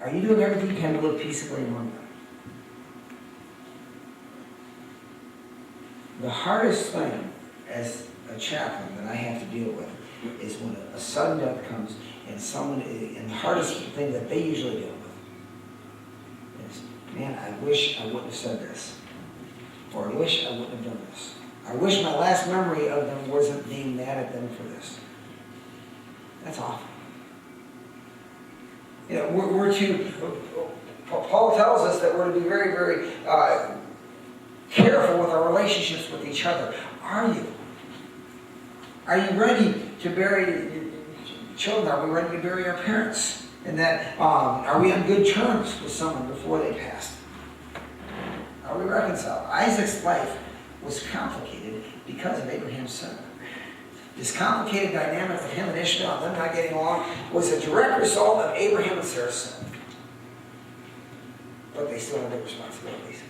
Are you doing everything you can to live peaceably among them? The hardest thing as a chaplain that I have to deal with is when a sudden death comes and and the hardest thing that they usually deal with is, man, I wish I wouldn't have said this. Or I wish I wouldn't have done this. I wish my last memory of them wasn't being mad at them for this. That's awful. You know, we're to, Paul tells us that we're to be very, very careful with our relationships with each other. Are you? Are you ready to bury children? Are we ready to bury our parents? And that, are we on good terms with someone before they passed? Are we reconciled? Isaac's life was complicated because of Abraham's sin. This complicated dynamic of him and Ishmael and them not getting along was a direct result of Abraham and Sarah's sin. But they still have their responsibilities.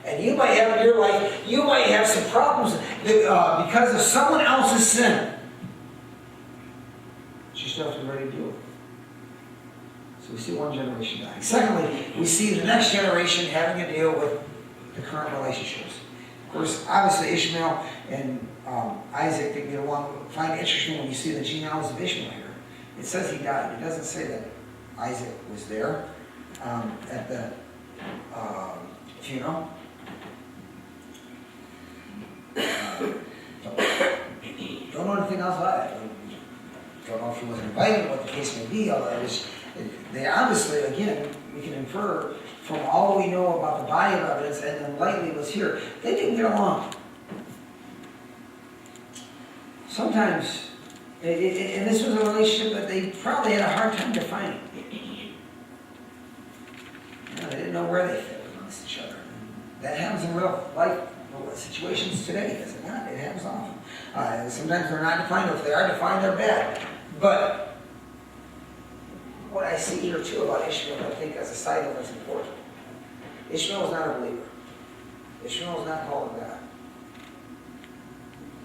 And you might have in your life, you might have some problems because of someone else's sin. But you still have to be ready to deal with it. So we see one generation dying. Secondly, we see the next generation having to deal with the current relationships. Of course, obviously Ishmael and Isaac didn't get along. I find it interesting when you see the genealogy of Ishmael here. It says he died. It doesn't say that Isaac was there at the funeral. Don't know anything else about it. Don't know if he wasn't invited, what the case may be. Although they obviously, again, we can infer from all we know about the body of evidence, and then lightly was here, they didn't get along. Sometimes, and this was a relationship that they probably had a hard time defining. They didn't know where they fit amongst each other. That happens in real life situations today, does it not? It happens often. Sometimes they're not defined, or if they are defined, they're bad. But what I see here too about Ishmael, I think as a side note, is important. Ishmael is not a believer. Ishmael is not called of God.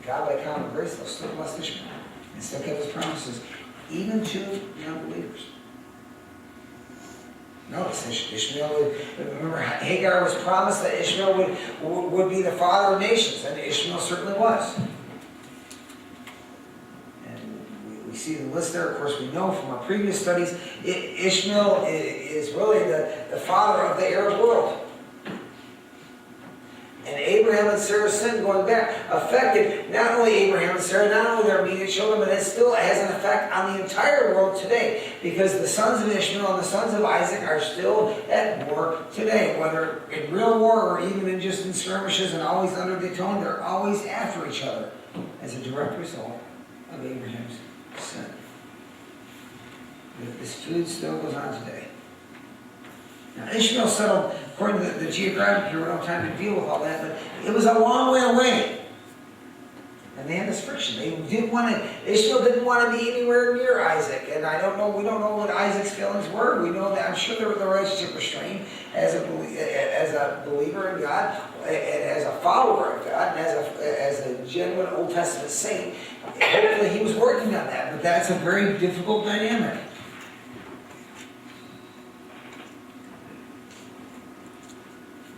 God, by common grace, though, still blessed Ishmael and still kept his promises, even to non-believers. Notice Ishmael remember Hagar was promised that Ishmael would be the father of nations, and Ishmael certainly was. And we see the list there. Of course, we know from our previous studies, Ishmael is really the father of the Arab world. And Abraham and Sarah's sin, going back, affected not only Abraham and Sarah, not only their immediate children, but it still has an effect on the entire world today. Because the sons of Ishmael and the sons of Isaac are still at war today. Whether in real war or even in just in skirmishes and always under the tone, they're always after each other as a direct result of Abraham's sin. This feud still goes on today. Now, Ishmael settled, according to the geographic, we don't have time to deal with all that, but it was a long way away. And they had this friction. Ishmael didn't want to be anywhere near Isaac. And we don't know what Isaac's feelings were. We know that, I'm sure there was a relationship was strained as a believer in God, and as a follower of God, and as a genuine Old Testament saint. Hopefully he was working on that, but that's a very difficult dynamic.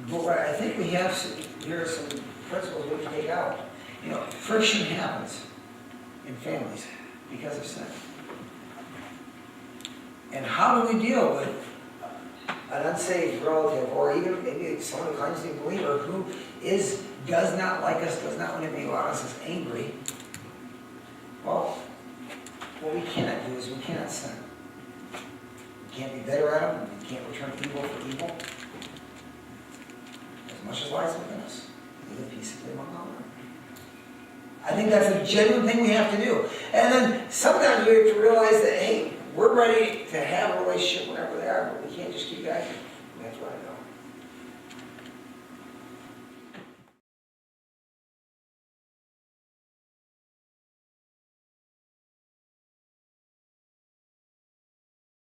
But what I think we have here are some principles we can take out. You know, friction happens in families because of sin. And how do we deal with an unsaved relative, or even maybe someone who claims to be a believer who does not like us, does not want to be around us, is angry? Well, what we cannot do is we cannot sin. We can't be better at them. We can't return evil for evil. As much as lies within us, we live peaceably among all men. I think that's a genuine thing we have to do. And then sometimes we have to realize that, hey, we're ready to have a relationship whenever they are, but we can't just keep acting. We have to let it go.